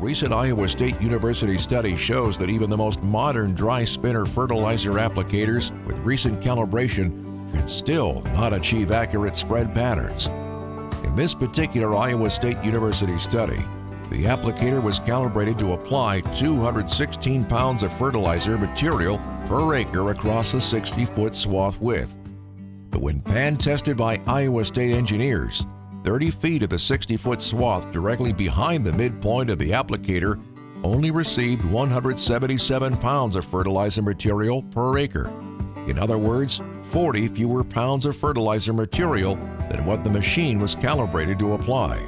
recent Iowa State University study shows that even the most modern dry spinner fertilizer applicators with recent calibration can still not achieve accurate spread patterns. In this particular Iowa State University study, the applicator was calibrated to apply 216 pounds of fertilizer material per acre across a 60-foot swath width. But when pan-tested by Iowa State engineers, 30 feet of the 60-foot swath directly behind the midpoint of the applicator only received 177 pounds of fertilizer material per acre. In other words, 40 fewer pounds of fertilizer material than what the machine was calibrated to apply.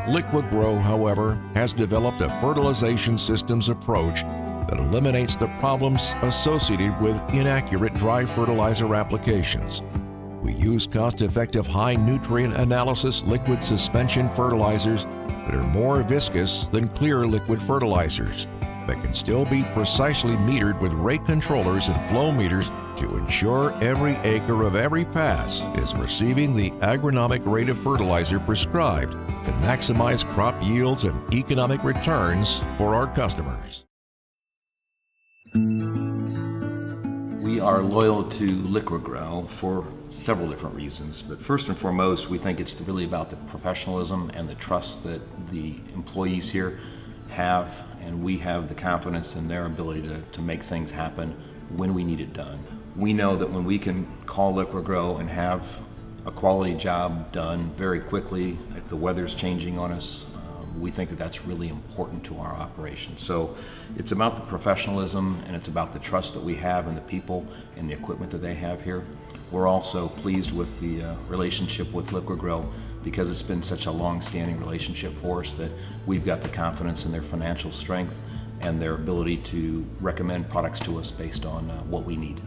Liqui-Grow, however, has developed a fertilization systems approach that eliminates the problems associated with inaccurate dry fertilizer applications. We use cost-effective high-nutrient analysis liquid suspension fertilizers that are more viscous than clear liquid fertilizers, but can still be precisely metered with rate controllers and flow meters to ensure every acre of every pass is receiving the agronomic rate of fertilizer prescribed to maximize crop yields and economic returns for our customers. We are loyal to Liqui-Grow for several different reasons, but first and foremost, we think it's really about the professionalism and the trust that the employees here have, and we have the confidence in their ability to make things happen when we need it done. We know that when we can call Liqui-Grow and have a quality job done very quickly, if the weather's changing on us, we think that that's really important to our operation. So it's about the professionalism and it's about the trust that we have in the people and the equipment that they have here. We're also pleased with the relationship with Liqui-Grow because it's been such a long-standing relationship for us that we've got the confidence in their financial strength and their ability to recommend products to us based on what we need.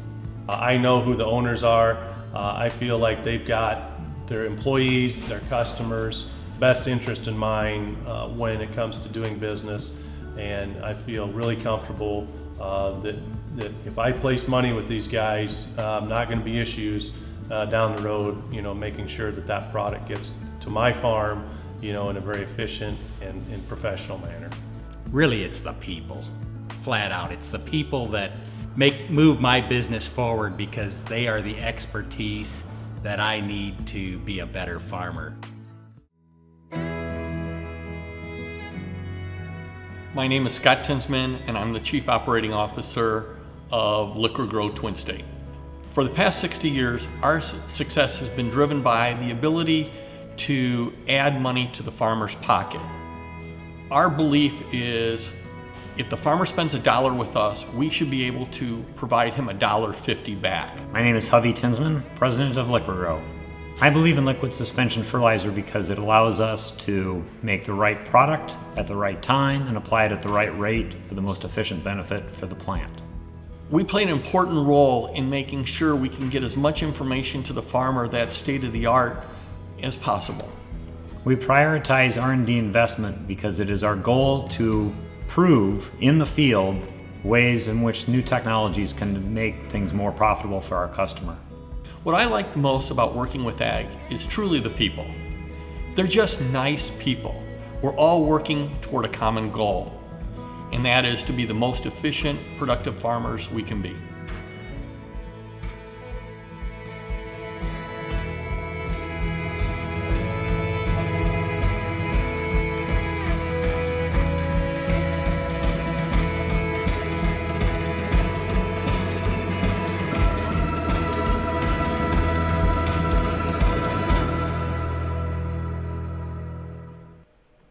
I know who the owners are. I feel like they've got their employees, their customers' best interest in mind when it comes to doing business, and I feel really comfortable that if I place money with these guys, not going to be issues down the road, making sure that that product gets to my farm, in a very efficient and professional manner. Really, it's the people, flat out. It's the people that move my business forward because they are the expertise that I need to be a better farmer. My name is Scott Tinsman, and I'm the Chief Operating Officer of Liqui-Grow Twin State. For the past 60 years, our success has been driven by the ability to add money to the farmer's pocket. Our belief is if the farmer spends $1 with us, we should be able to provide him $1.50 back. My name is Hovey Tinsman, President of Liqui-Grow. I believe in liquid suspension fertilizer because it allows us to make the right product at the right time and apply it at the right rate for the most efficient benefit for the plant. We play an important role in making sure we can get as much information to the farmer that's state-of-the-art as possible. We prioritize R&D investment because it is our goal to prove in the field ways in which new technologies can make things more profitable for our customer. What I like the most about working with ag is truly the people. They're just nice people. We're all working toward a common goal, and that is to be the most efficient, productive farmers we can be.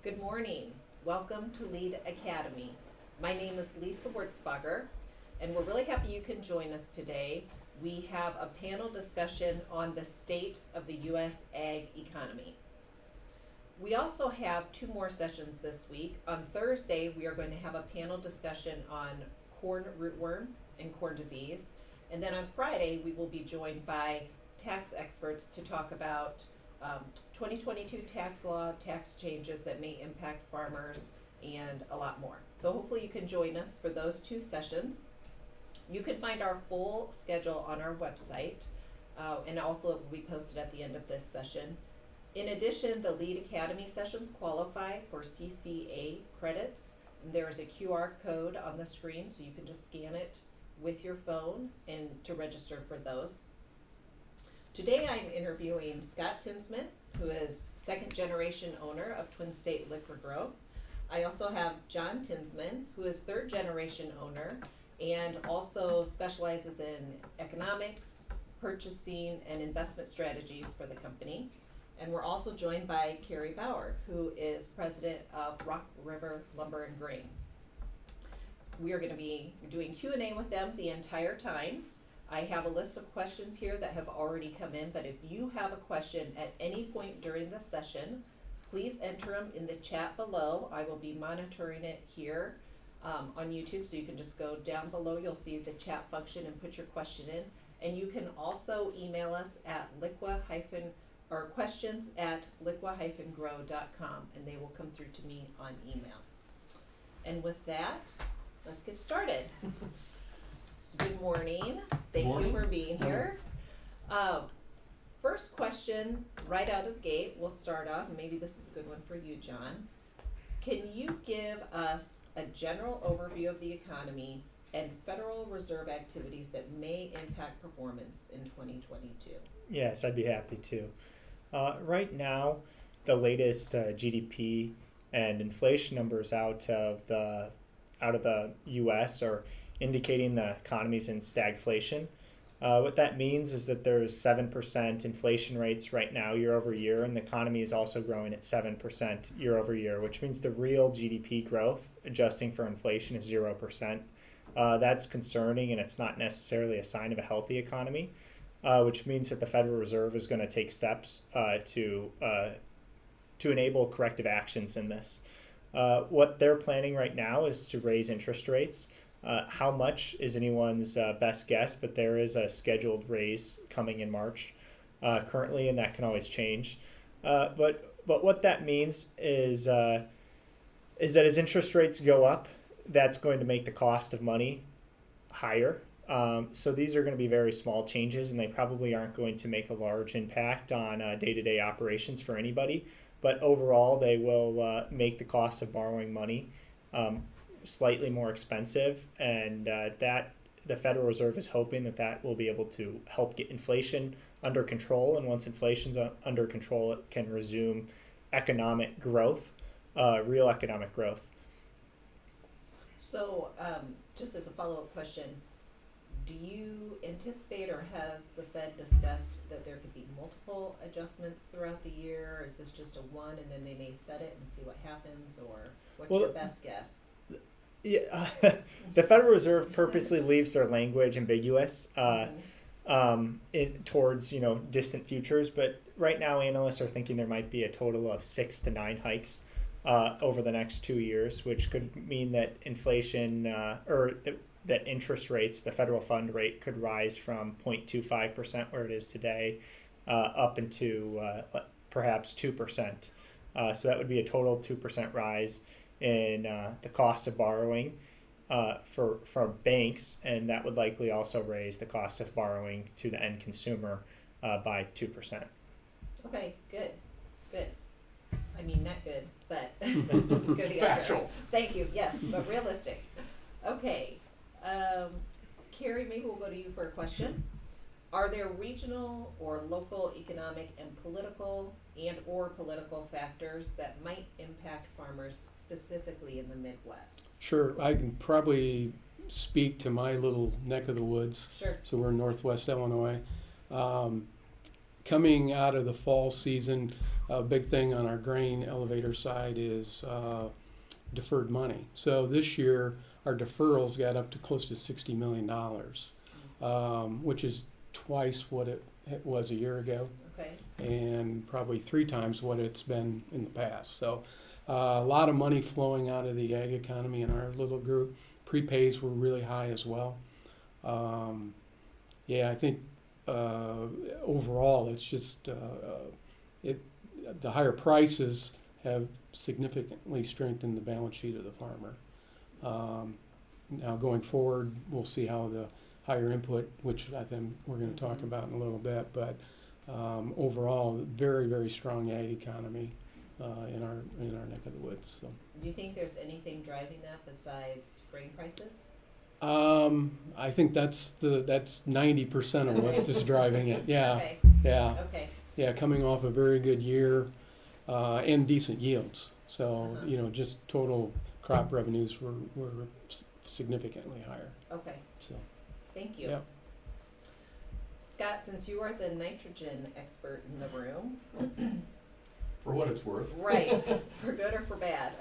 Good morning. Welcome to Lead Academy. My name is Lisa Wurzbacher, and we're really happy you can join us today. We have a panel discussion on the state of the U.S. ag economy. We also have 2 more sessions this week. On Thursday, we are going to have a panel discussion on corn rootworm and corn disease. And then on Friday, we will be joined by tax experts to talk about 2022 tax law, tax changes that may impact farmers, and a lot more. So hopefully you can join us for those 2 sessions. You can find our full schedule on our website, and also it will be posted at the end of this session. In addition, the Lead Academy sessions qualify for CCA credits. There is a QR code on the screen, so you can just scan it with your phone and to register for those. Today I'm interviewing Scott Tinsman, who is second generation owner of Twin State Liqui-Grow. I also have John Tinsman, who is third generation owner and also specializes in economics, purchasing, and investment strategies for the company. And we're also joined by Carrie Bauer, who is president of Rock River Lumber and Grain. We are going to be doing Q&A with them the entire time. I have a list of questions here that have already come in, but if you have a question at any point during the session, please enter them in the chat below. I will be monitoring it here on YouTube, so you can just go down below. You'll see the chat function and put your question in. And you can also email us at questions@liqui-grow.com, and they will come through to me on email. And with that, let's get started. Good morning. Thank you for being here. First question, right out of the gate, we'll start off, and maybe this is a good one for you, John. Can you give us a general overview of the economy and Federal Reserve activities that may impact performance in 2022? Yes, I'd be happy to. Right now, the latest GDP and inflation numbers out of the U.S. are indicating the economy's in stagflation. What that means is that there's 7% inflation rates right now year over year, and the economy is also growing at 7% year over year, which means the real GDP growth, adjusting for inflation, is 0%. That's concerning, and it's not necessarily a sign of a healthy economy, which means that the Federal Reserve is going to take steps to enable corrective actions in this. What they're planning right now is to raise interest rates. How much is anyone's best guess, but there is a scheduled raise coming in March currently, and that can always change. But what that means is that as interest rates go up, that's going to make the cost of money higher. So these are going to be very small changes, and they probably aren't going to make a large impact on day-to-day operations for anybody. But overall, they will make the cost of borrowing money slightly more expensive, and that the Federal Reserve is hoping that will be able to help get inflation under control. And once inflation's under control, it can resume economic growth, real economic growth. So, just as a follow-up question, do you anticipate, or has the Fed discussed that there could be multiple adjustments throughout the year? Is this just a one and then they may set it and see what happens, or what's your best guess? Yeah, the Federal Reserve purposely leaves their language ambiguous towards distant futures. But right now, analysts are thinking there might be a total of 6 to 9 hikes over the next 2 years, which could mean that inflation that interest rates, the federal fund rate, could rise from 0.25%, where it is today, up into perhaps 2%. So that would be a total 2% rise in the cost of borrowing for banks, and that would likely also raise the cost of borrowing to the end consumer by 2%. Okay, good. I mean, not good, but good answer. Factual. Thank you. Yes, but realistic. Okay, Carrie, maybe we'll go to you for a question. Are there regional or local economic and political factors that might impact farmers specifically in the Midwest? Sure, I can probably speak to my little neck of the woods. Sure. So we're in Northwest Illinois. Coming out of the fall season, a big thing on our grain elevator side is deferred money. So this year, our deferrals got up to close to $60 million, which is twice what it was a year ago. Okay. And probably 3 times what it's been in the past. So a lot of money flowing out of the ag economy in our little group. Prepays were really high as well. I think overall it's just the higher prices have significantly strengthened the balance sheet of the farmer. Now going forward, we'll see how the higher input, which I think we're going to talk about in a little bit, but overall, very, very strong ag economy in our neck of the woods. So. Do you think there's anything driving that besides grain prices? I think that's 90% of what is driving it. Yeah, Okay. yeah, Okay. yeah. Coming off a very good year and decent yields, so just total crop revenues were significantly higher. Okay. So Thank you. yeah. Scott, since you are the nitrogen expert in the room, For what it's worth. right, for good or for bad,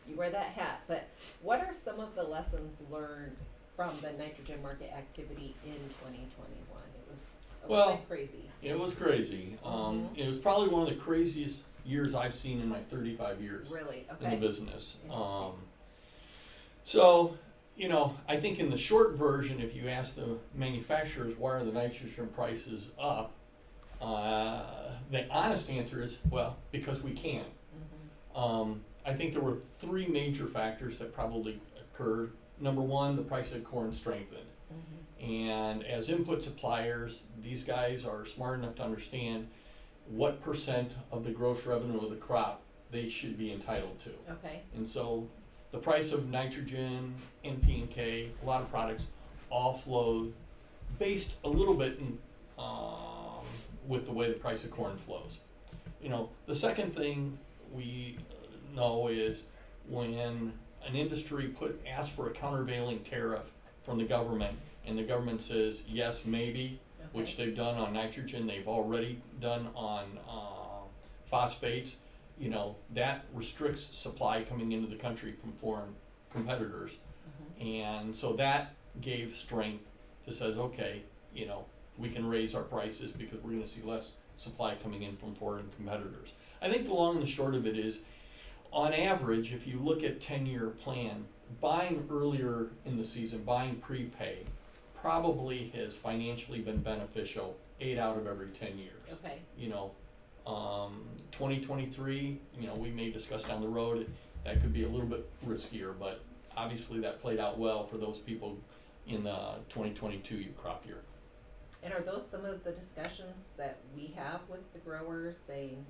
you wear that hat. But what are some of the lessons learned from the nitrogen market activity in 2021? It was quite crazy. It was crazy. It was probably one of the craziest years I've seen in my 35 years Really? in Okay. the business. Interesting. So, I think in the short version, if you ask the manufacturers why are the nitrogen prices up, the honest answer is, well, because we can. I think there were three major factors that probably occurred. Number one, the price of corn strengthened. And as input suppliers, these guys are smart enough to understand what percent of the gross revenue of the crop they should be entitled to. Okay. And so the price of nitrogen, NP&K, a lot of products all flowed based a little bit in, with the way the price of corn flows. The second thing we know is when an industry asks for a countervailing tariff from the government, and the government says yes, maybe, which they've done on nitrogen, they've already done on phosphates, that restricts supply coming into the country from foreign competitors. And so that gave strength that says, okay, we can raise our prices because we're going to see less supply coming in from foreign competitors. I think the long and the short of it is, on average, if you look at 10-year plan, buying earlier in the season, buying prepay, probably has financially been beneficial 8 out of every 10 years. Okay. 2023, we may discuss down the road, that could be a little bit riskier, but obviously that played out well for those people in the 2022 crop year. And are those some of the discussions that we have with the growers, saying,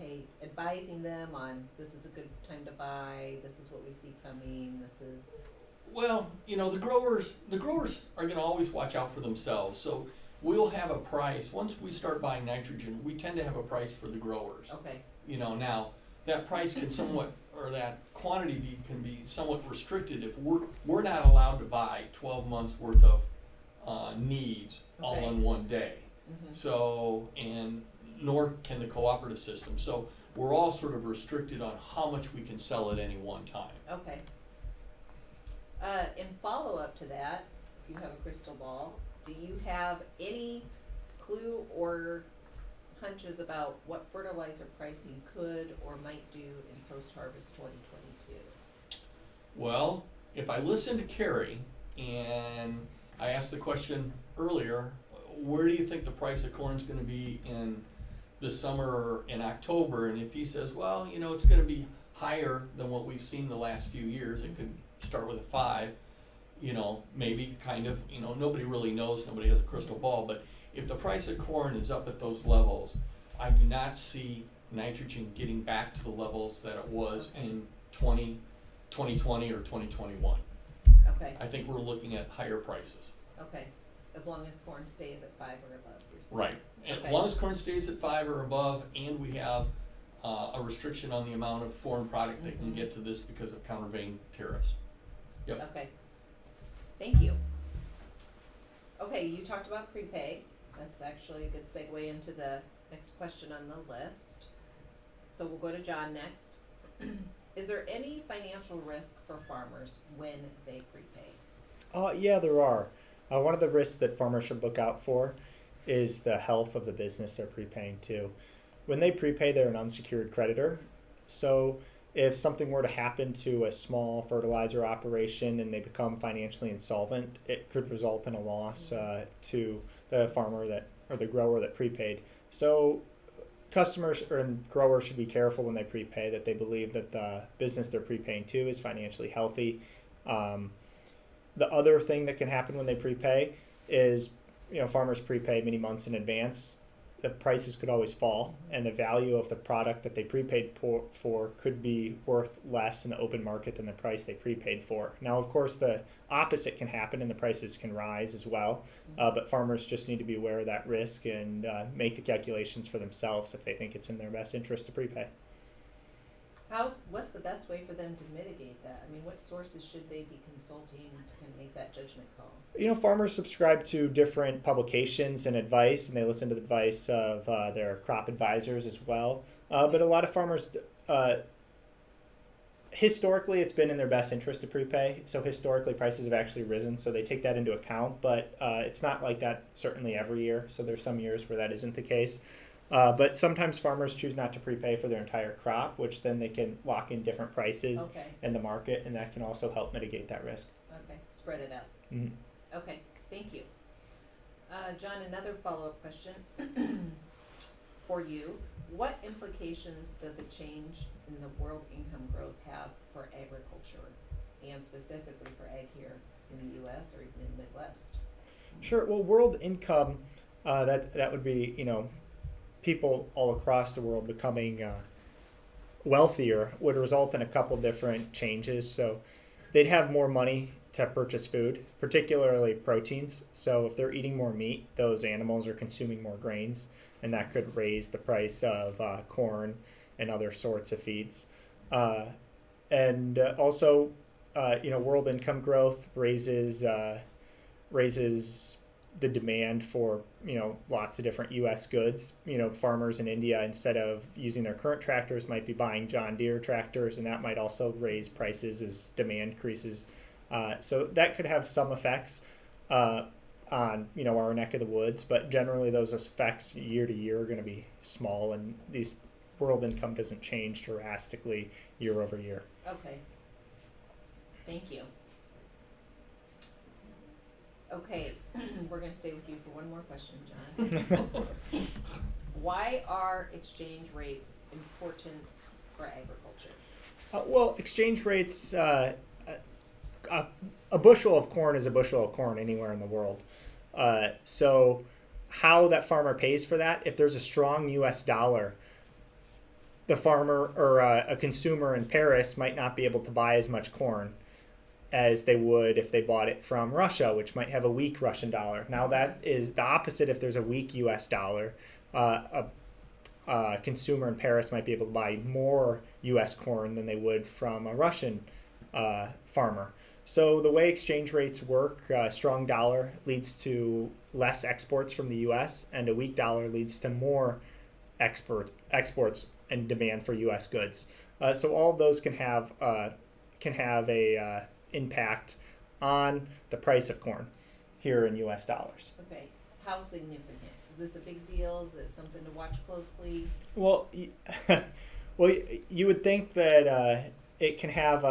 hey, advising them on this is a good time to buy, this is what we see coming, this is... Well, the growers are going to always watch out for themselves. So we'll have a price. Once we start buying nitrogen, we tend to have a price for the growers. Okay. Now that price can somewhat, or that quantity can be somewhat restricted if we're not allowed to buy 12 months worth of needs all in one day. So, and nor can the cooperative system. So we're all sort of restricted on how much we can sell at any one time. Okay. In follow-up to that, if you have a crystal ball, do you have any clue or hunches about what fertilizer pricing could or might do in post-harvest 2022? Well, if I listen to Kerry, and I asked the question earlier, where do you think the price of corn is going to be in the summer or in October? And if he says, well, it's going to be higher than what we've seen the last few years, it could start with a 5, maybe kind of, nobody really knows, nobody has a crystal ball, but if the price of corn is up at those levels, I do not see nitrogen getting back to the levels that it was in 2020 or 2021. Okay. I think we're looking at higher prices. Okay. As long as corn stays at 5 or above, you're saying? Right. Okay. As long as corn stays at 5 or above, and we have a restriction on the amount of foreign product that can get to this because of countervailing tariffs. Yep. Okay. Thank you. Okay, you talked about prepay. That's actually a good segue into the next question on the list. So we'll go to John next. Is there any financial risk for farmers when they prepay? Yeah, there are. One of the risks that farmers should look out for is the health of the business they're prepaying to. When they prepay, they're an unsecured creditor. So if something were to happen to a small fertilizer operation and they become financially insolvent, it could result in a loss to the farmer or the grower that prepaid. So customers and growers should be careful when they prepay, that they believe that the business they're prepaying to is financially healthy. The other thing that can happen when they prepay is, farmers prepay many months in advance. the prices could always fall, and the value of the product that they prepaid for could be worth less in the open market than the price they prepaid for. Now, of course, the opposite can happen and the prices can rise as well, but farmers just need to be aware of that risk and make the calculations for themselves if they think it's in their best interest to prepay. What's the best way for them to mitigate that? I mean, what sources should they be consulting to kind of make that judgment call? You know, farmers subscribe to different publications and advice, and they listen to the advice of their crop advisors as well. But a lot of farmers, historically, it's been in their best interest to prepay. So historically, prices have actually risen, so they take that into account. But it's not like that certainly every year. So there's some years where that isn't the case. But sometimes farmers choose not to prepay for their entire crop, which then they can lock in different prices in the market, and that can also help mitigate that risk. Okay, spread it out. Mm-hmm. Okay, thank you. John, another follow-up question for you. What implications does a change in the world income growth have for agriculture, and specifically for ag here in the U.S. or even in the Midwest? Sure. Well, world income, that would be, you know, people all across the world becoming wealthier would result in a couple different changes. So they'd have more money to purchase food, particularly proteins. So if they're eating more meat, those animals are consuming more grains, and that could raise the price of corn and other sorts of feeds. And also, you know, world income growth raises the demand for, you know, lots of different U.S. goods. You know, farmers in India, instead of using their current tractors, might be buying John Deere tractors, and that might also raise prices as demand increases. So that could have some effects on, you know, our neck of the woods, but generally those effects year to year are going to be small, and these world income doesn't change drastically year over year. Okay. Thank you. Okay, we're going to stay with you for one more question, John. Why are exchange rates important for agriculture? Well, exchange rates, a bushel of corn is a bushel of corn anywhere in the world. So how that farmer pays for that, if there's a strong U.S. dollar, the farmer or a consumer in Paris might not be able to buy as much corn as they would if they bought it from Russia, which might have a weak Russian dollar. Now that is the opposite. If there's a weak U.S. dollar, a consumer in Paris might be able to buy more U.S. corn than they would from a Russian farmer. So the way exchange rates work, strong dollar leads to less exports from the U.S., and a weak dollar leads to more exports and demand for U.S. goods. So all of those can have a impact on the price of corn here in U.S. dollars. Okay, how significant? Is this a big deal? Is it something to watch closely? Well, you would think that it can have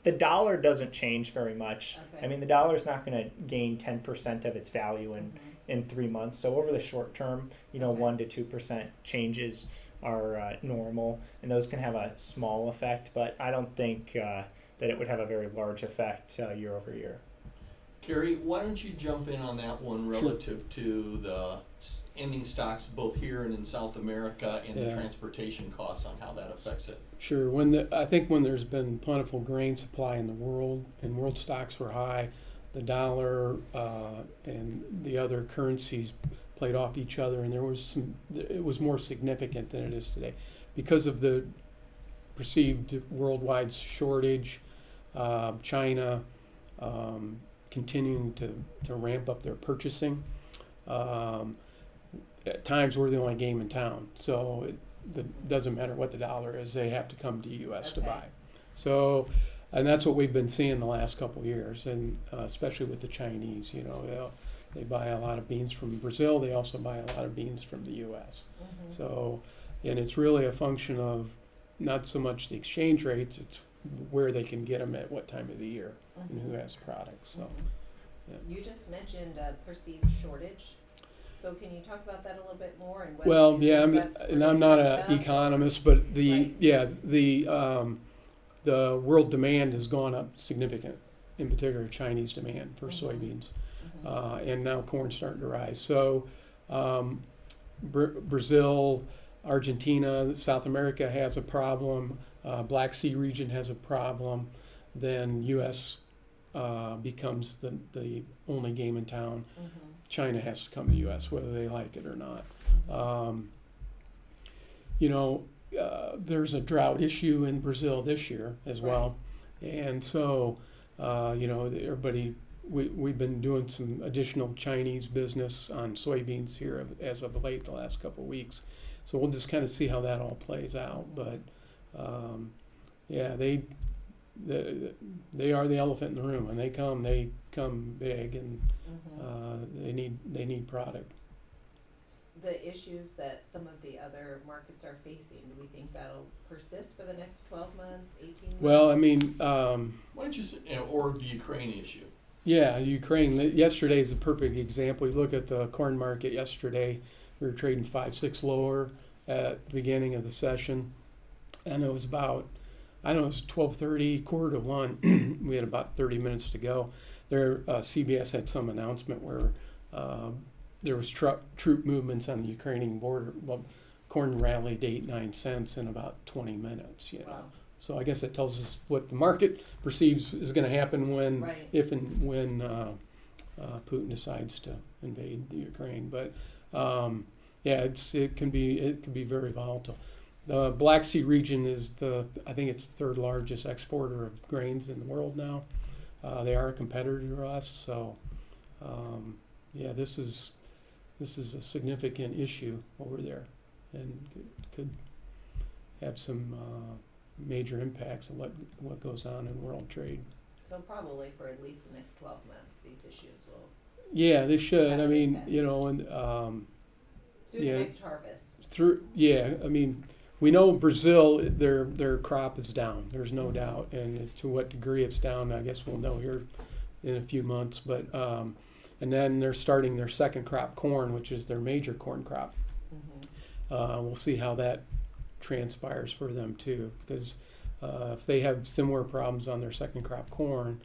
the dollar doesn't change very much. Okay. I mean, the dollar is not going to gain 10% of its value in 3 months. So over the short term, you know, 1 to 2% changes are normal, and those can have a small effect, but I don't think that it would have a very large effect year over year. Kerry, why don't you jump in on that one relative to the ending stocks both here and in South America and the transportation costs on how that affects it? Sure. I think when there's been plentiful grain supply in the world and world stocks were high, the dollar and the other currencies played off each other, and it was more significant than it is today because of the perceived worldwide shortage. China continuing to ramp up their purchasing. At times we're the only game in town, so it doesn't matter what the dollar is, they have to come to U.S. to buy. So, and that's what we've been seeing the last couple of years, and especially with the Chinese, you know, they buy a lot of beans from Brazil. They also buy a lot of beans from the U.S. Mm-hmm. So, and it's really a function of not so much the exchange rates, it's where they can get them at what time of the year and who has products. So, You just mentioned a perceived shortage. So can you talk about that a little bit more? And well, yeah, I'm not an economist, but the world demand has gone up significant, in particular Chinese demand for soybeans. and now corn's starting to rise. So Brazil, Argentina, South America has a problem. Black Sea region has a problem. Then U.S. Becomes the only game in town. China has to come to the U.S. whether they like it or not. There's a drought issue in Brazil this year as well, and so everybody. We've been doing some additional Chinese business on soybeans here as of late the last couple of weeks. So we'll just kind of see how that all plays out. But they are the elephant in the room. When they come big, and they need product. The issues that some of the other markets are facing, do we think that'll persist for the next 12 months, 18 months? Well, I mean, or the Ukraine issue. yeah, Ukraine. Yesterday is a perfect example. You look at the corn market yesterday. We were trading 5-6 lower at the beginning of the session, and it was about, it was 12:30, 12:45. We had about 30 minutes to go. CBS had some announcement where there was troop movements on the Ukrainian border. Well, corn rallied 8-9 cents in about 20 minutes. Wow. So I guess that tells us what the market perceives is going to happen when, if and when Putin decides to invade the Ukraine. But it can be very volatile. The Black Sea region is I think it's the third largest exporter of grains in the world now. They are a competitor to us, so this is a significant issue over there, and could have some major impacts on what goes on in world trade. So probably for at least the next 12 months, these issues will. Yeah, they should. have I an mean, impact. and Through the next harvest. I mean, we know Brazil, their crop is down. There's no doubt, and to what degree it's down, I guess we'll know here in a few months. But and then they're starting their second crop, corn, which is their major corn crop. We'll see how that transpires for them too, because if they have similar problems on their second crop corn,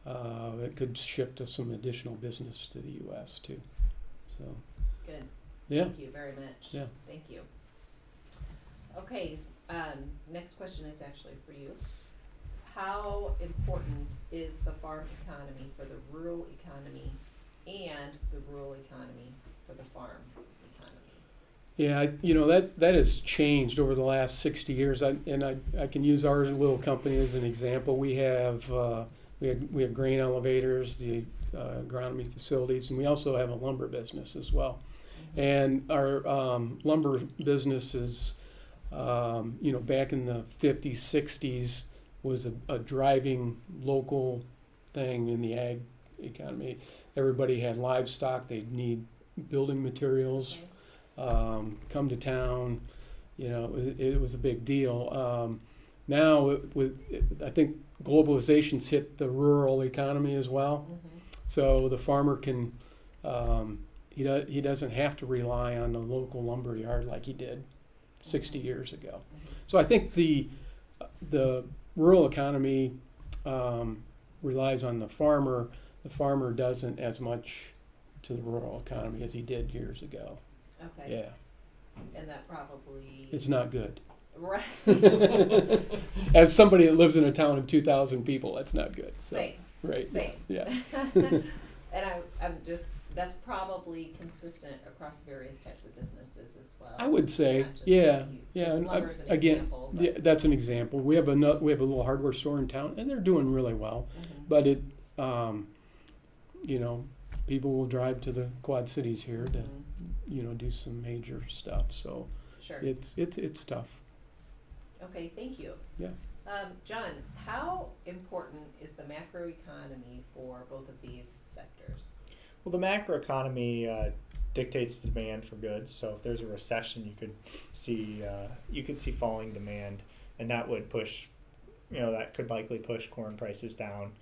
it could shift to some additional business to the U.S. too. So. Good. Yeah. Thank you very much. Yeah. Thank you. Okay, next question is actually for you. How important is the farm economy for the rural economy and the rural economy for the farm economy? Yeah, that has changed over the last 60 years. I can use our little company as an example. We have grain elevators, the agronomy facilities, and we also have a lumber business as well. And our lumber business is, back in the 50s, 60s, was a driving local thing in the ag economy. Everybody had livestock. They'd need building materials, come to town. It was a big deal. Now, I think globalization's hit the rural economy as well. So the farmer can, he doesn't have to rely on the local lumber yard like he did 60 years ago. So I think the rural economy relies on the farmer. The farmer doesn't as much to the rural economy as he did years ago. Okay. Yeah. And that probably. It's not good. Right. As somebody that lives in a town of 2,000 people, that's not good. So, Same. Right. Same. Yeah. And I'm just, that's probably consistent across various types of businesses as well. I would say, Not just yeah. Just And lumber's an again, example, but- yeah, that's an example. We have a little hardware store in town, and they're doing really well. But it, people will drive to the Quad Cities here to, do some major stuff. So Sure. it's tough. Okay, thank you. Yeah. John, how important is the macroeconomy for both of these sectors? Well, the macroeconomy dictates the demand for goods. So if there's a recession, you could see falling demand, and that would push, that could likely push corn prices down,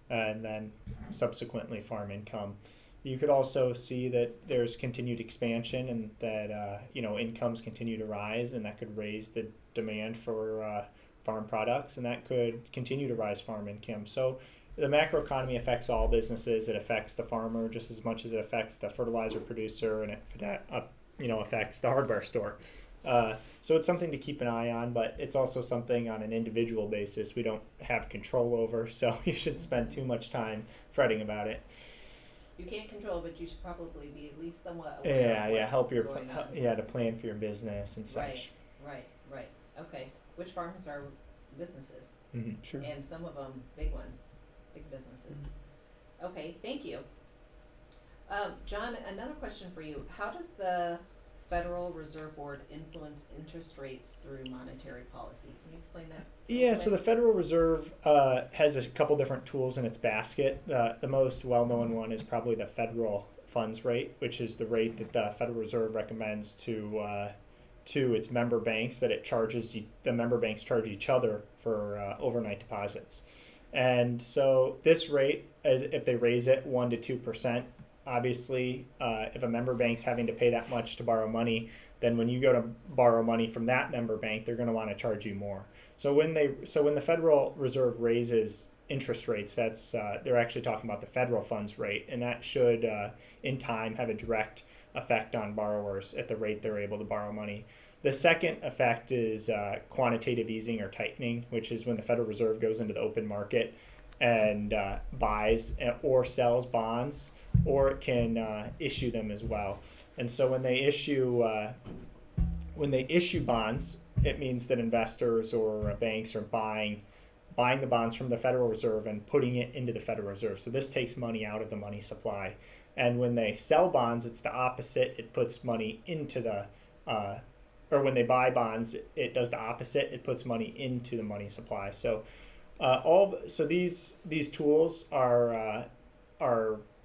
and then subsequently farm income. You could also see that there's continued expansion, and that incomes continue to rise, and that could raise the demand for farm products, and that could continue to rise farm income. So the macroeconomy affects all businesses. It affects the farmer just as much as it affects the fertilizer producer, and it affects the hardware store. So it's something to keep an eye on, but it's also something on an individual basis we don't have control over, so you shouldn't spend too much time fretting about it. You can't control, but you should probably be at least somewhat aware of what's help going on. to plan for your business and such. Right. Okay. Which farmers are businesses? Mm-hmm. Sure. And some of them big ones, big businesses. Okay, thank you. John, another question for you. How does the Federal Reserve Board influence interest rates through monetary policy? Can you explain that? Yeah, so the Federal Reserve has a couple different tools in its basket. The most well-known one is probably the federal funds rate, which is the rate that the Federal Reserve recommends to its member banks, that it charges. The member banks charge each other for overnight deposits. And so this rate, if they raise it 1 to 2%, obviously, if a member bank's having to pay that much to borrow money, then when you go to borrow money from that member bank, they're going to want to charge you more. So when the Federal Reserve raises interest rates, that's they're actually talking about the federal funds rate, and that should, in time, have a direct effect on borrowers at the rate they're able to borrow money. The second effect is quantitative easing or tightening, which is when the Federal Reserve goes into the open market and buys or sells bonds, or it can issue them as well. And so when they issue bonds, it means that investors or banks are buying the bonds from the Federal Reserve and putting it into the Federal Reserve. So this takes money out of the money supply. And when they sell bonds, it's the opposite. It puts money into the or when they buy bonds, it does the opposite. It puts money into the money supply. So these tools are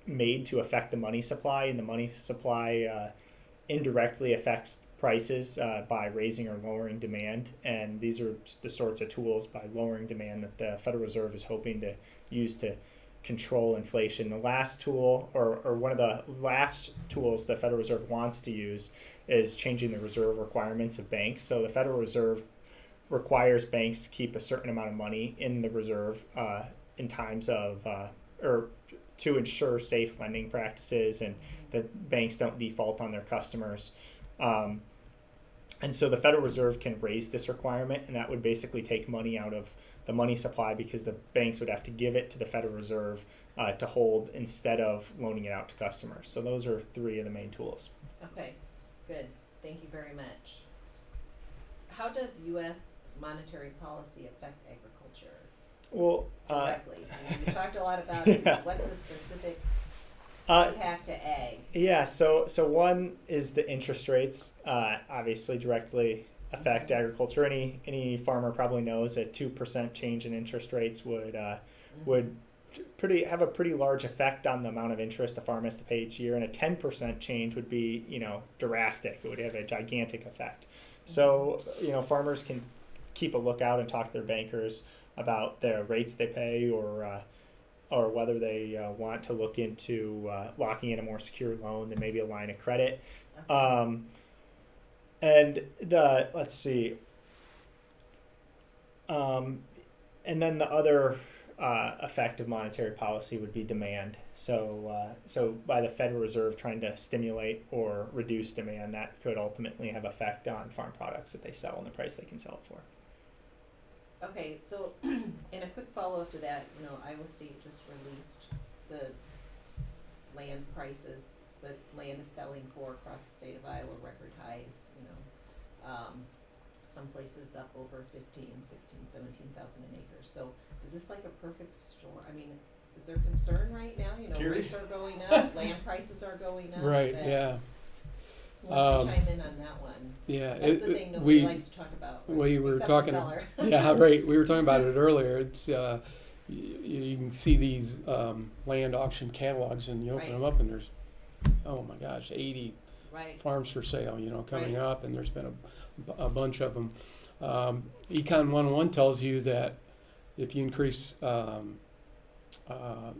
made to affect the money supply, and the money supply indirectly affects prices by raising or lowering demand. And these are the sorts of tools, by lowering demand, that the Federal Reserve is hoping to use to control inflation. The last tool, or one of the last tools the Federal Reserve wants to use, is changing the reserve requirements of banks. So the Federal Reserve requires banks to keep a certain amount of money in the reserve in times of, or to ensure safe lending practices and that banks don't default on their customers. And so the Federal Reserve can raise this requirement, and that would basically take money out of the money supply, because the banks would have to give it to the Federal Reserve to hold instead of loaning it out to customers. So those are three of the main tools. Okay, good. Thank you very much. How does U.S. monetary policy affect agriculture Well, directly? I mean, you talked a lot about yeah. what's the specific impact to ag. Yeah, so one is the interest rates, obviously directly affect agriculture. Any farmer probably knows a 2% change in interest rates would have a pretty large effect on the amount of interest the farm has to pay each year, and a 10% change would be drastic. It would have a gigantic effect. So farmers can keep a lookout and talk to their bankers about the rates they pay, or whether they want to look into locking in a more secure loan than maybe a line of credit. And then the other effect of monetary policy would be demand. So by the Federal Reserve trying to stimulate or reduce demand, that could ultimately have effect on farm products that they sell and the price they can sell it for. Okay, so in a quick follow-up to that, Iowa State just released the land prices that land is selling for across the state of Iowa, record highs, some places up over 15, 16, 17,000 an acre. So is this like a perfect storm? I mean, is there concern right now? Rates are going up, land prices are going up. Right, yeah. Who wants to chime in on that one? Yeah, That's the thing nobody likes to talk about. Right? We were Except talking. the seller. Yeah, right. We were talking about it earlier. It's you can see these land auction catalogs, and you open them up, and there's, oh my gosh, 80 farms for sale. Coming up, and there's been a bunch of them. Econ 101 tells you that if you increase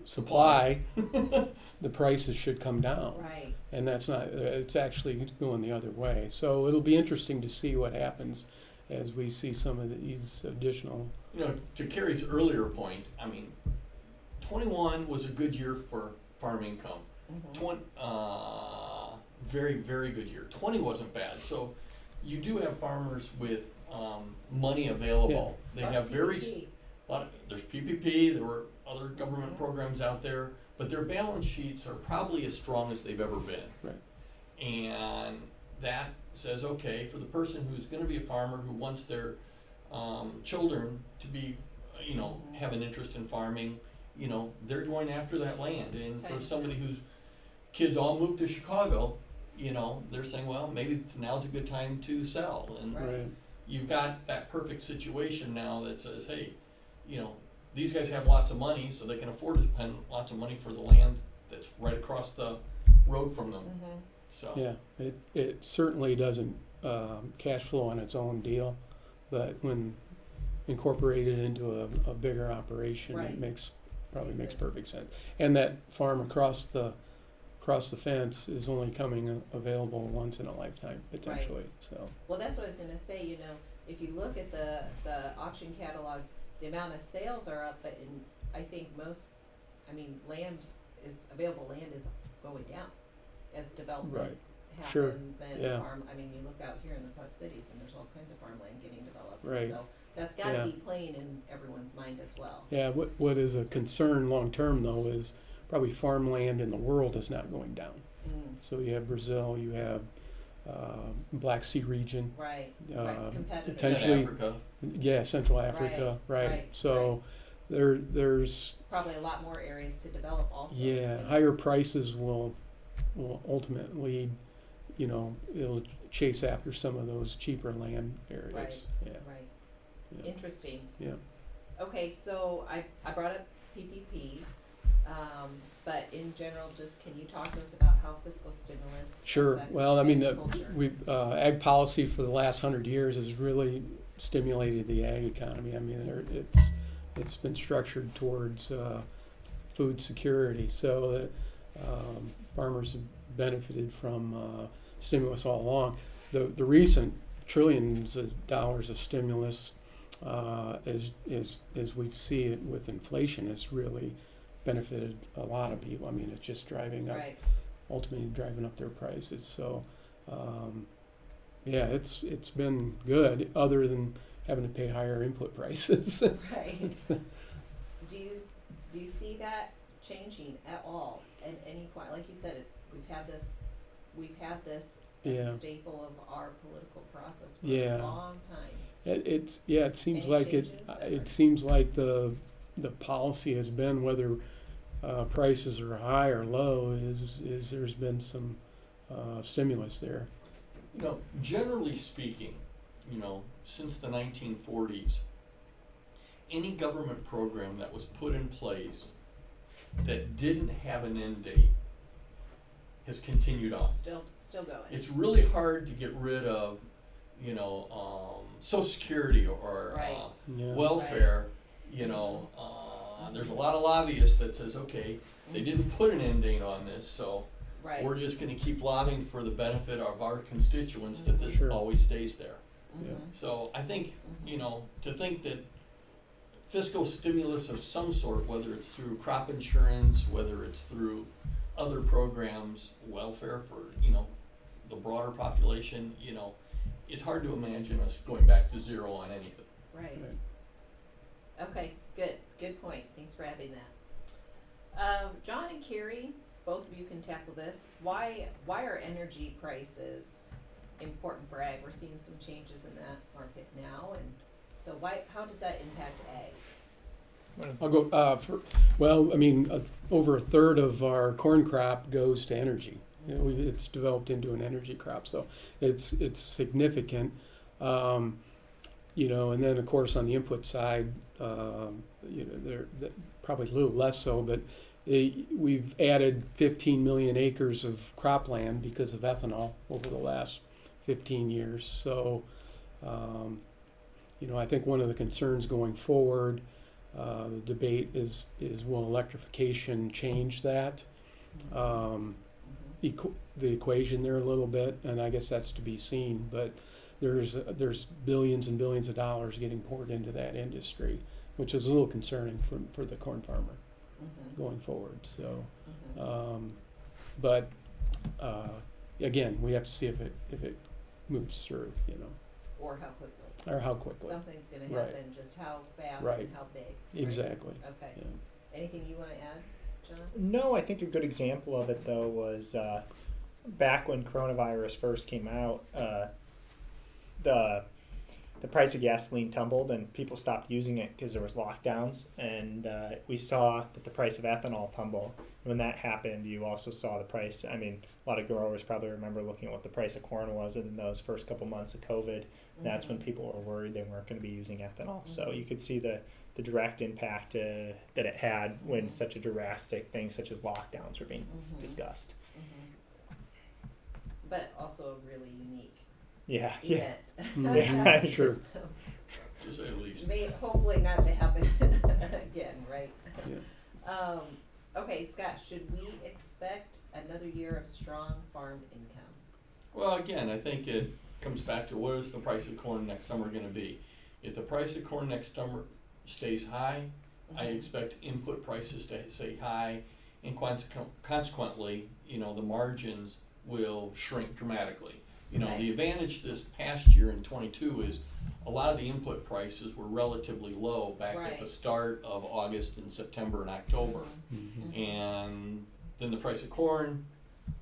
supply, the prices should come down. Right. And that's not, it's actually going the other way. So it'll be interesting to see what happens as we see some of these additional. To Carrie's earlier point, 20 21 was a good year for farm income. Very, very good year. 20 wasn't bad. So you do have farmers with money available. They Plus have very PPP. there's PPP. There were other government programs out there, but their balance sheets are probably as strong as they've ever been. Right. And that says, okay, for the person who's going to be a farmer who wants their children to be, have an interest in farming, they're going after that land. And for somebody whose kids all moved to Chicago, they're saying, well, maybe now's a good time to sell. And Right. you've got that perfect situation now that says, hey, these guys have lots of money, so they can afford to spend lots of money for the land that's right across the road from them. So Yeah, it certainly doesn't cash flow on its own deal, but when incorporated into a bigger operation, Right. it probably makes Makes perfect sense. And that farm across the fence is only coming available once in a lifetime potentially. So Well, that's what I was gonna say, if you look at the auction catalogs, the amount of sales are up, but I think available land is going down as development Right. Sure. happens and Yeah. you look out here in the Quad Cities and there's all kinds of farmland getting developed. Right. So that's gotta Yeah. be playing in everyone's mind as well. yeah, what is a concern long term though is probably farmland in the world is not going down. Mm, So you have Brazil, you have Black Sea region, right, Uh, competitive. potentially- Africa. yeah, Central Africa, right? So there's Probably a lot more areas to develop also. yeah, higher prices will ultimately, it'll chase after some of those cheaper land areas. Right. Yeah. Right. Yeah. Interesting. Yeah. Okay, so I brought up PPP, but in general, just can you talk to us about how fiscal stimulus Sure. affects Well, I mean, agriculture? ag policy for the last 100 years has really stimulated the ag economy. I mean, it's been structured towards food security, so that farmers have benefited from stimulus all along. The recent trillions of dollars of stimulus, as we see it with inflation, has really benefited a lot of people. I mean, it's just ultimately driving up their prices. So, yeah, it's been good, other than having to pay higher input prices. Right. Do you see that changing at all at any point? Like you said, we've had this as Yeah. a staple of our political process for Yeah. a long time. It seems Any like changes, or- it seems like the policy has been, whether prices are high or low, is there's been some stimulus there. Generally speaking, since the 1940s, any government program that was put in place that didn't have an end date has continued on. Still going. It's really hard to get rid of, Social Security or Right. Yeah. welfare. There's a lot of lobbyists that says, okay, they didn't put an end date on this, so Right. we're just going to keep lobbying for the benefit of our constituents that this Sure. always stays there. Yeah. So I think, to think that fiscal stimulus of some sort, whether it's through crop insurance, whether it's through other programs, welfare for, the broader population, it's hard to imagine us going back to zero on anything. Right. Right. Okay, good point. Thanks for adding that. John and Carrie, both of you can tackle this. Why are energy prices important for ag? We're seeing some changes in that market now, and so how does that impact ag? I'll go over a third of our corn crop goes to energy. It's developed into an energy crop, so it's significant. And then of course on the input side, they're probably a little less so, but we've added 15 million acres of cropland because of ethanol over the last 15 years. So, I think one of the concerns going forward, the debate is will electrification change that? The equation there a little bit, and I guess that's to be seen, but there's billions and billions of dollars getting poured into that industry, which is a little concerning for the corn farmer. going forward. So, but again, we have to see if it moves through, Or how quickly. or how quickly. Something's gonna Right. happen, just how fast Right. and how big. right? Exactly. Okay. Yeah. Anything you wanna add, John? No, I think a good example of it though was back when coronavirus first came out, the price of gasoline tumbled and people stopped using it because there was lockdowns, and we saw that the price of ethanol tumble. When that happened, you also saw the price. I mean, a lot of growers probably remember looking at what the price of corn was in those first couple months of COVID. That's when people were worried they weren't going to be using ethanol. So you could see the direct impact that it had when such a drastic thing such as lockdowns were being discussed. But also a really unique Yeah. event. Yeah, sure. To say the least. May hopefully not to happen again, right? Yeah. Okay, Scott, should we expect another year of strong farm income? Well, again, I think it comes back to what is the price of corn next summer going to be. If the price of corn next summer stays high, I expect input prices to stay high, and consequently, the margins will shrink dramatically. Okay. The advantage this past year in 22 is a lot of the input prices were relatively low back at the Right. start of August and September and October. And then the price of corn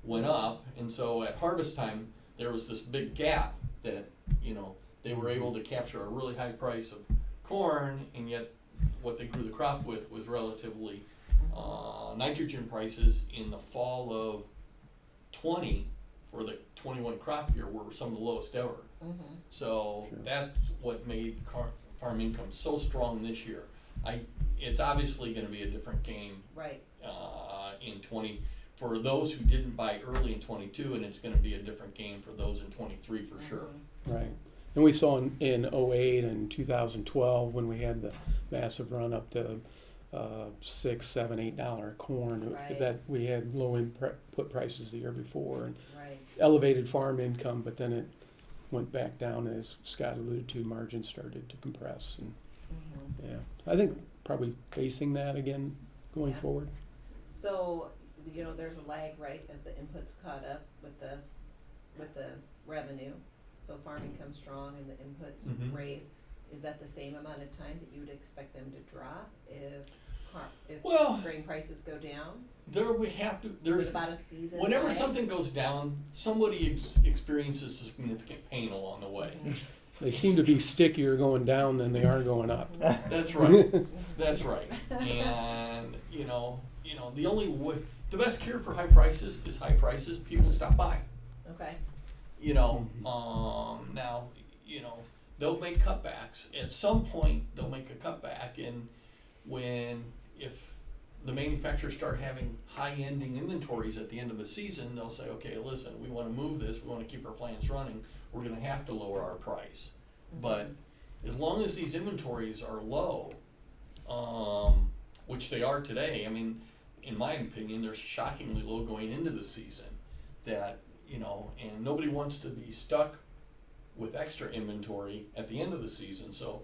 went up, and so at harvest time there was this big gap that they were able to capture a really high price of corn, and yet what they grew the crop with was relatively nitrogen prices in the fall of 20 for the 21 crop year were some of the lowest ever. So that's what made farm income so strong this year. It's obviously going to be a different game Right. in 20 for those who didn't buy early in 22, and it's going to be a different game for those in 23 for sure. Right. And we saw in 08 and 2012 when we had the massive run up to $6, $7, $8 corn, Right. that we had low input prices the year before and Right. elevated farm income, but then it went back down, as Scott alluded to, margins started to compress. And yeah, I think probably facing that again going Yeah. forward. So, there's a lag, right, as the inputs caught up with the revenue. So farm income strong and the inputs raise. Is that the same amount of time that you would expect them to drop if Well, grain prices go down? there we have to. Is There's it about a season? whenever lag? something goes down, somebody experiences significant pain along the way. They seem to be stickier going down than they are going up. That's right. That's right. And the only way, the best cure for high prices is high prices. People stop buying. Okay. Now, they'll make cutbacks. At some point, they'll make a cutback, and if the manufacturers start having high-ending inventories at the end of the season, they'll say, okay, listen, we want to move this, we want to keep our plants running, we're going to have to lower our price. But as long as these inventories are low, which they are today, I mean, in my opinion, they're shockingly low going into the season, that, and nobody wants to be stuck with extra inventory at the end of the season. So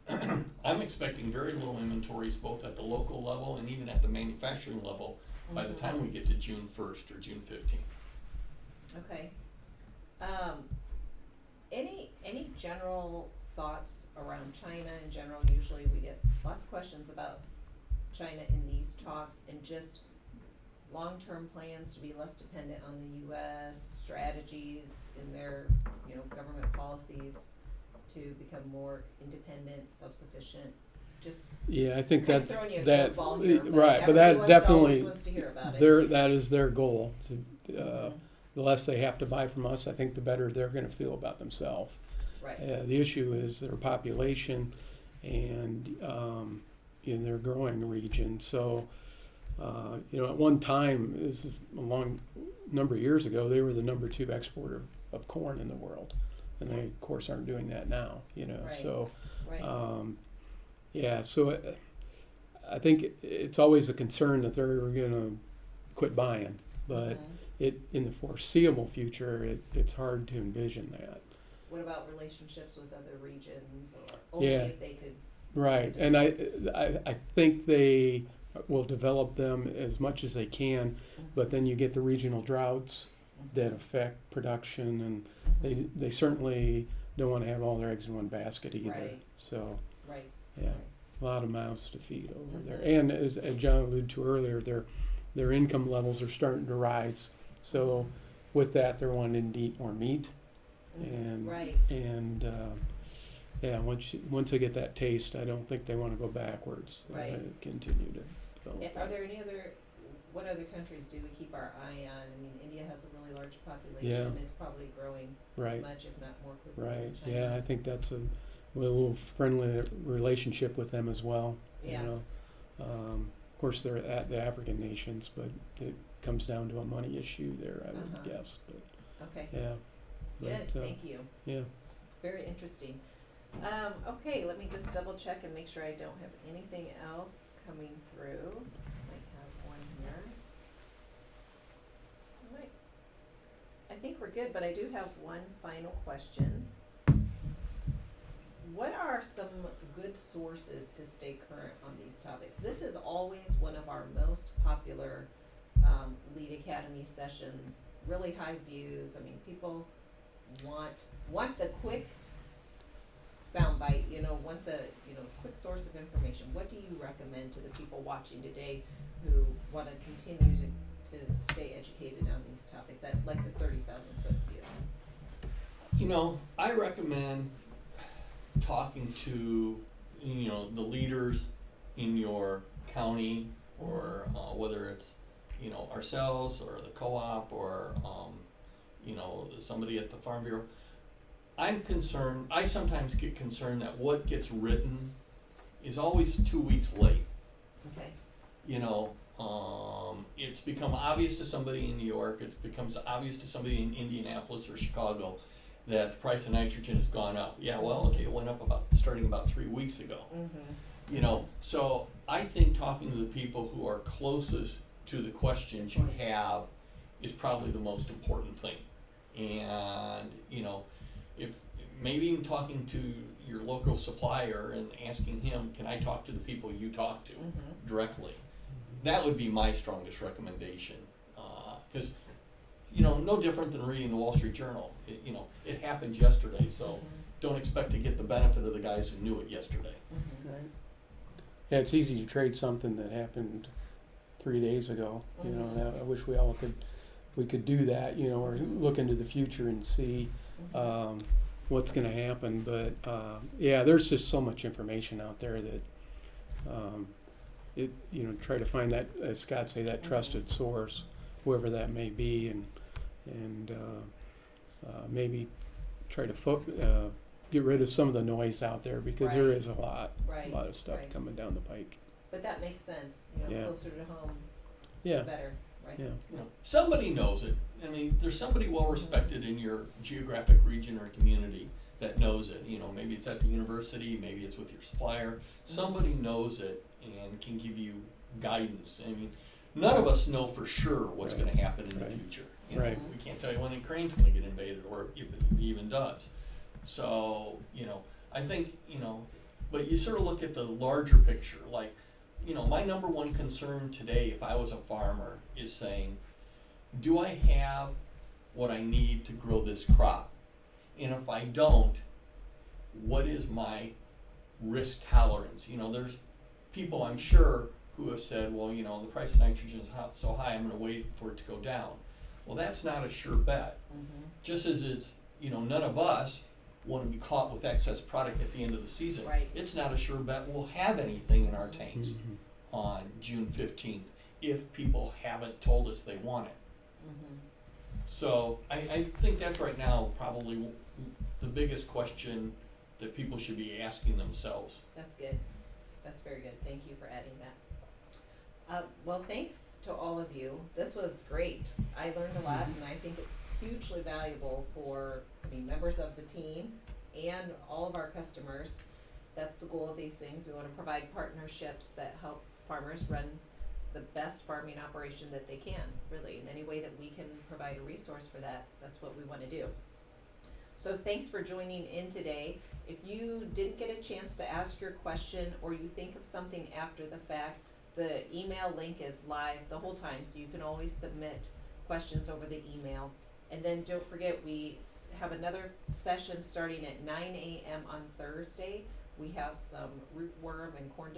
I'm expecting very low inventories both at the local level and even at the manufacturing level by the time we get to June 1st or June 15th. Okay. Any general thoughts around China in general? Usually we get lots of questions about China in these talks, and just long-term plans to be less dependent on the U.S., strategies in their, government policies to become more independent, self-sufficient. Just Yeah, I think kind of that's throwing you a that curveball here, right, but everybody that definitely always wants to hear about it. that is their goal. The less they have to buy from us, I think the better they're going to feel about themselves. Right. The issue is their population and in their growing region. So, at one time, this is a long number of years ago, they were the number 2 exporter of corn in the world, and they of course aren't doing that now. Right. So. Right. So I think it's always a concern that they're going to quit buying, but in the foreseeable future, it's hard to envision that. What about relationships with other regions, or only Yeah. if they could? Right, and I think they will develop them as much as they can, but then you get the regional droughts that affect production, and they certainly don't want to have all their eggs in one basket either. Right. So, Right. yeah, a lot of mouths to feed over there. And as John alluded to earlier, their income levels are starting to rise. So with that, they're wanting to eat more meat, and Right. and yeah, once they get that taste, I don't think they want to go backwards. Right. Continue to develop. Are that. there any other, what other countries do we keep our eye on? I mean, India has a really large population. Yeah. It's probably growing Right. as much, if not more quickly Right. than China. Yeah, I think that's a little friendly relationship with them as well. Yeah. You know, of course they're at the African nations, but it comes down to a money issue there, I would Uh-huh. guess. But Okay. yeah. Good, But, thank you. yeah. Very interesting. Okay, let me just double check and make sure I don't have anything else coming through. Might have one here. All right. I think we're good, but I do have one final question. What are some good sources to stay current on these topics? This is always one of our most popular Lead Academy sessions, really high views. I mean, people want the quick soundbite, want the, quick source of information. What do you recommend to the people watching today who want to continue to stay educated on these topics at like the 30,000-foot view? I recommend talking to, the leaders in your county, or whether it's, ourselves or the co-op, or, somebody at the Farm Bureau. I sometimes get concerned that what gets written is always 2 weeks late. Okay. It's become obvious to somebody in New York, it becomes obvious to somebody in Indianapolis or Chicago that the price of nitrogen has gone up. Yeah, well, okay, it went up starting about 3 weeks ago. Mm-hmm. So I think talking to the people who are closest to the questions you have is probably the most important thing. And, if maybe even talking to your local supplier and asking him, can I talk to the people you talk to directly? That would be my strongest recommendation. Because, no different than reading the Wall Street Journal. It happened yesterday, so don't expect to get the benefit of the guys who knew it yesterday. Right. Yeah, it's easy to trade something that happened 3 days ago. And I wish we could do that, or look into the future and see what's going to happen. But yeah, there's just so much information out there that try to find that, as Scott say, that trusted source, whoever that may be, and maybe try to get rid of some of the noise out there, because there is a lot of stuff coming down the pike. But that makes sense, Yeah. closer to home, Yeah. the better, right? Yeah. Somebody knows it. I mean, there's somebody well respected in your geographic region or community that knows it. Maybe it's at the university, maybe it's with your supplier. Somebody knows it and can give you guidance. I mean, none of us know for sure what's going to happen in the future. Right. We can't tell you when Ukraine's going to get invaded, or if it even does. So, I think, but you sort of look at the larger picture. Like, my number one concern today, if I was a farmer, is saying, do I have what I need to grow this crop? And if I don't, what is my risk tolerance? There's people, I'm sure, who have said, well, the price of nitrogen is so high, I'm going to wait for it to go down. Well, that's not a sure bet. Just as it's, none of us want to be caught with excess product at the end of the season. Right. It's not a sure bet we'll have anything in our tanks on June 15th if people haven't told us they want it. So I think that's right now probably the biggest question that people should be asking themselves. That's good. That's very good. Thank you for adding that. Well, thanks to all of you. This was great. I learned a lot, and I think it's hugely valuable for members of the team and all of our customers. That's the goal of these things. We want to provide partnerships that help farmers run the best farming operation that they can, really. In any way that we can provide a resource for that, that's what we want to do. So thanks for joining in today. If you didn't get a chance to ask your question, or you think of something after the fact, The email link is live the whole time, so you can always submit questions over the email. And then don't forget, we have another session starting at 9 a.m. on Thursday. We have some rootworm and corn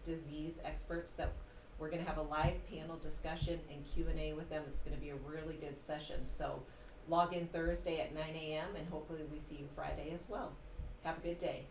disease experts that we're going to have a live panel discussion and Q&A with them. It's going to be a really good session. So log in Thursday at 9 a.m. and hopefully we see you Friday as well. Have a good day.